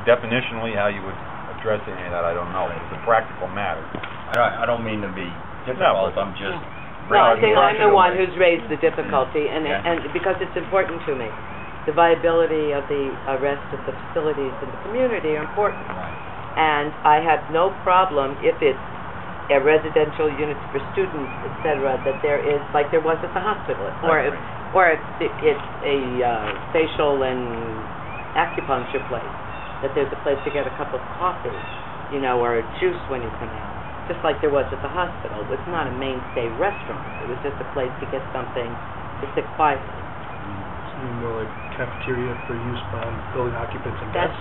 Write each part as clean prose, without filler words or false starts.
definitionally how you would address any of that, I don't know. It's a practical matter. I don't mean to be difficult, I'm just... No, I think I'm the one who's raised the difficulty, and because it's important to me. The viability of the rest of the facilities in the community are important. Right. And I have no problem if it's a residential units for students, etc., that there is, like there was at the hospital, or if it's a facial and acupuncture place, that there's a place to get a cup of coffee, or a juice when you come out. Just like there was at the hospital. It's not a mainstay restaurant. It was just a place to get something to sit quietly. Something more like cafeteria for use by building occupants and guests?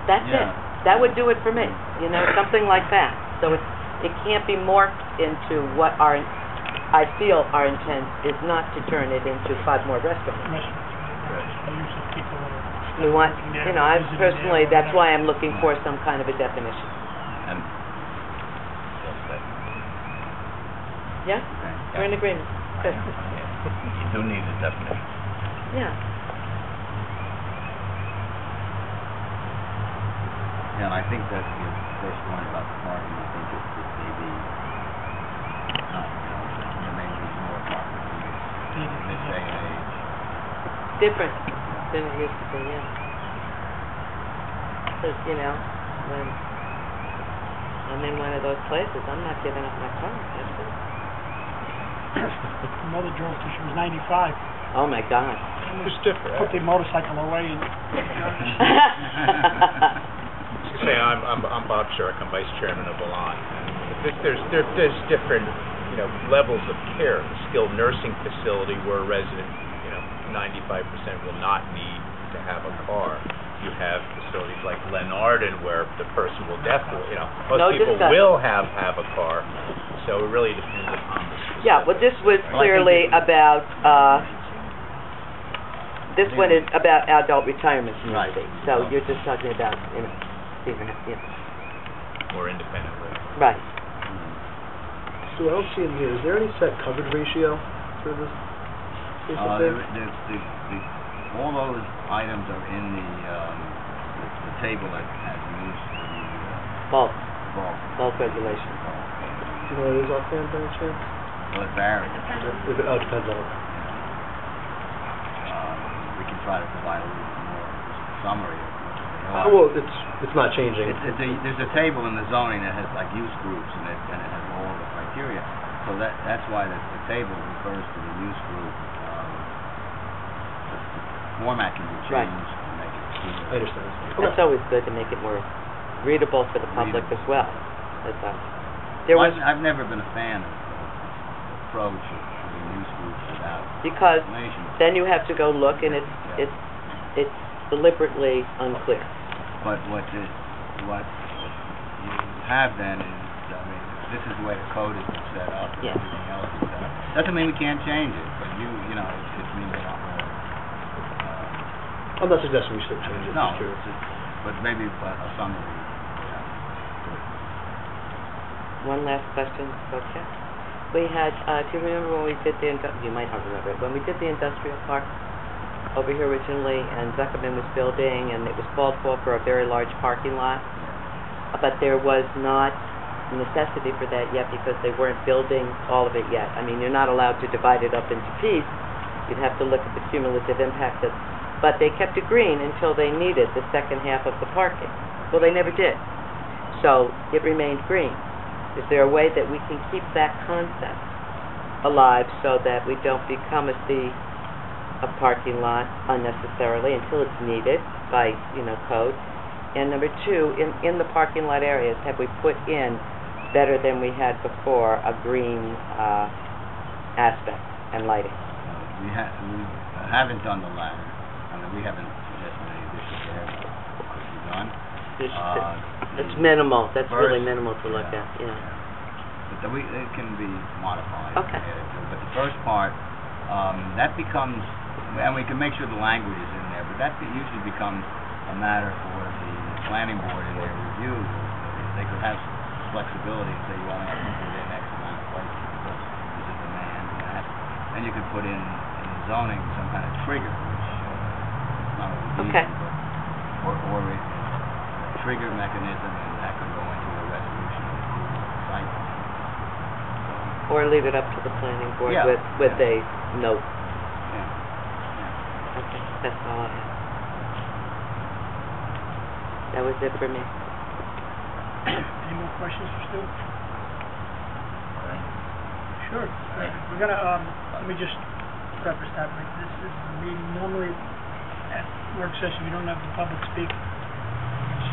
That's it. That would do it for me. Something like that. So it can't be morphed into what I feel our intent is not to turn it into 5 more restaurants. We want, I personally, that's why I'm looking for some kind of a definition. And Yeah? okay. We're in agreement. Good. You do need a definition. Yeah. Yeah, and I think that's your first point about the parking. I think it's maybe there may be more parking in this day and age. Different than it used to be, yeah. Because, when I'm in one of those places, I'm not giving up my car. That's it. Mother drove till she was 95. Oh my God. It's different. Put the motorcycle away and... I'm Bob Shirk. I'm vice chairman of Elan. There's different levels of care. The skilled nursing facility where a resident 95% will not need to have a car. You have facilities like Glenarden where the person will definitely most people will have a car. So it really depends upon the specific. Yeah, well, this was clearly about this one is about adult retirement community. So you're just talking about More independently. Right. So I don't see in here, is there any set coverage ratio for this? All those items are in the table that has used for the bulk regulation. Do you know what it is offhand by any chance? Well, it varies. It depends on it. We can try to provide a little more summary of well, it's not changing. There's a table in the zoning that has like use groups and it has all the criteria. So that's why the table refers to the use group. The format can be changed to make it clear. I understand. That's always good to make it more readable for the public as well. I've never been a fan of the approach of the use groups without because explanation. Then you have to go look and it's deliberately unclear. But what you have then is, this is the way the code is set up and everything else is set up. Doesn't mean we can't change it, but it means a lot more. I'm not suggesting we should change it. No, but maybe a summary. One last question, okay. We had, do you remember when we did you might not remember it, when we did the industrial park over here originally, and Zuckerman was building, and it was called for a very large parking lot, but there was not necessity for that yet because they weren't building all of it yet. I mean, you're not allowed to divide it up into pieces. You'd have to look at the cumulative impact but they kept it green until they needed the second half of the parking. Well, they never did. So it remained green. Is there a way that we can keep that concept alive so that we don't become a parking lot unnecessarily until it's needed by code? And number 2, in the parking lot areas, have we put in better than we had before a green aspect and lighting? We haven't done the latter. I mean, we haven't suggested any additions there. What we've done. It's minimal. That's really minimal to look at. Yeah. But it can be modified. Okay. But the first part, that becomes, and we can make sure the language is in there, but that usually becomes a matter for the planning board in their review. They could have flexibility and say you only have to put in X amount of places because there's a demand and that. And you could put in zoning some kind of trigger, which not always easy, or trigger mechanism, and that could go into a resolution of the site. Or leave it up to the planning board Yeah, with yeah. a note. Yeah. Okay, that's all I have. That was it for me. Any more questions for Stu? Sure. We're gonna, let me just preface that, like, this is a meeting, normally at work session, we don't have the public speak. We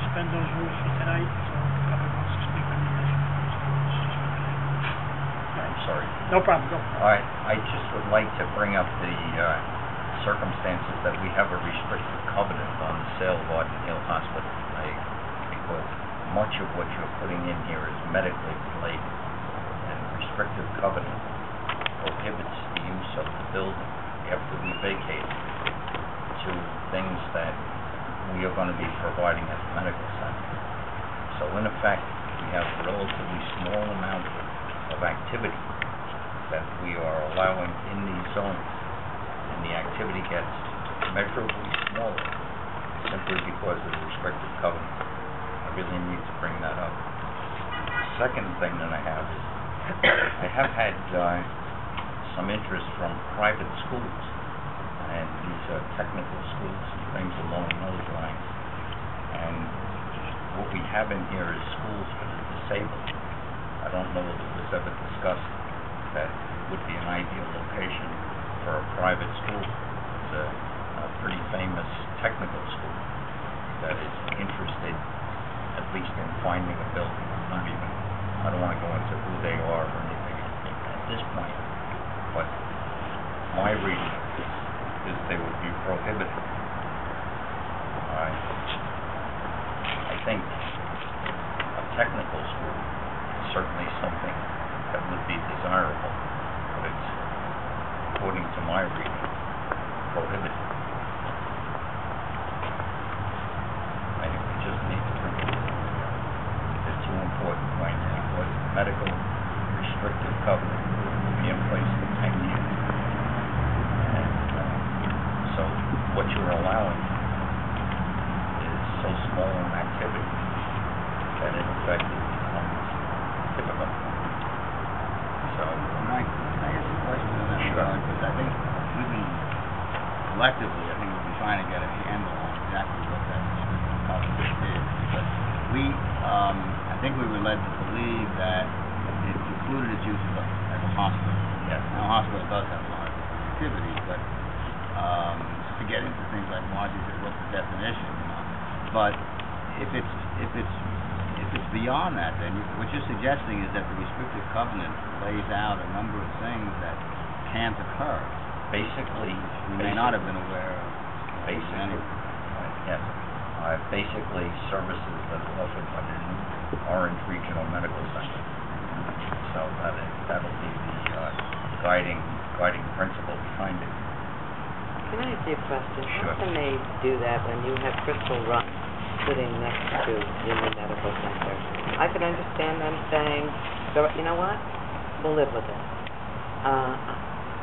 suspend those rules for tonight, so if the public wants to speak on the issue. I'm sorry. No problem, go. I just would like to bring up the circumstances that we have a restrictive covenant on the sale of Arden Hill Hospital. Because much of what you're putting in here is medically related, and restrictive covenant prohibits the use of the building after we vacate it to things that we are going to be providing at the medical center. So in effect, we have a relatively small amount of activity that we are allowing in these zones, and the activity gets measurably smaller simply because of the restrictive covenant. I really need to bring that up. The second thing that I have is I have had some interest from private schools, and these are technical schools and things along those lines. And what we have in here is schools for the disabled. I don't know if it was ever discussed that it would be an ideal location for a private school. It's a pretty famous technical school that is interested, at least in finding a building. I don't want to go into who they are or anything at this point, but my reading is they would be prohibited. I think a technical school is certainly something that would be desirable, but it's, according to my reading, prohibited. I think we just need to bring it. They're two important points, because medical restrictive covenant will be in place for 10 years. And so what you're allowing is so small an activity that in effect it becomes difficult. So, Mike, can I ask you a question on that? Sure. Because I think we've been, collectively, I think we've been trying to get a handle on exactly what that restrictive covenant is. Because we, I think we were led to believe that it included its use as a hospital. yes. Now, a hospital does have a lot of different activities, but just to get into things like Margie said, what's the definition? But if it's beyond that, then what you're suggesting is that the restrictive covenant lays out a number of things that can't occur. Basically, We may not have been aware of. Basically, yes. Basically, services that are offered by the new Orange Regional Medical Center. So that'll be the guiding principle behind it. Can I ask you a question? Sure. How can they do that when you have Crystal Run sitting next to the new medical center? I can understand them saying, you know what, we'll live with it.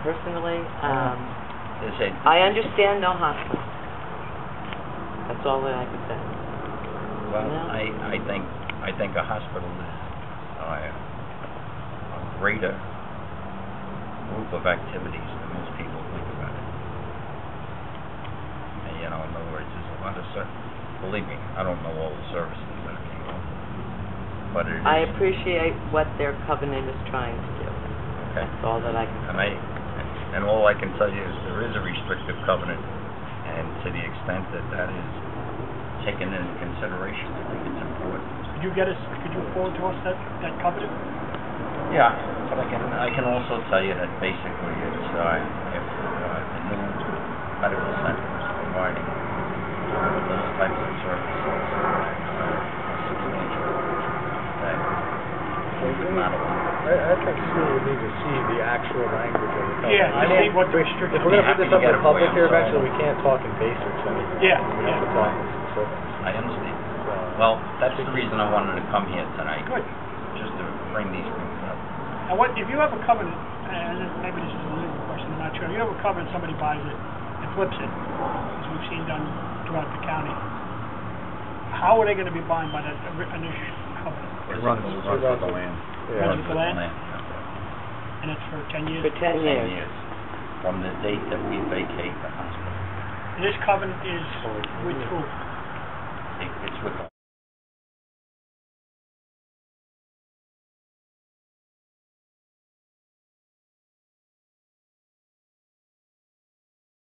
Personally, I understand no hospital. That's all that I can say. Well, No. I think a hospital is a greater group of activities than most people think about it. And, in other words, there's a lot of believe me, I don't know all the services that are being offered, but it is. I appreciate what their covenant is trying to do. Okay. That's all that I can say. And all I can tell you is there is a restrictive covenant, and to the extent that that is taken into consideration, I think it's important. Could you forward to us that covenant? Yeah, but I can also tell you that basically it's if the new medical center is providing those types of services that we would not allow. I think Sue would need to see the actual language of the covenant. Yeah, I to see mean, what the if restrictive. we're going to put this up Happy to in get it for public you, here I'm sorry. eventually, we can't talk in basics. I mean, Yeah, we have to yeah. talk in specifics. I understand. Well, that's the reason I wanted to come here tonight, Good. just to bring these things up. Now, what if you have a covenant, and maybe this is a legal question, I'm not sure. If you have a covenant, somebody buys it and flips it, as we've seen done throughout the county. how are they gonna be bound by that initial covenant? It runs with the land. Runs with the land? Yeah. And it's for 10 years? For 10 years. 10 years, from the date that we vacate the hospital. This covenant is with who? It's with the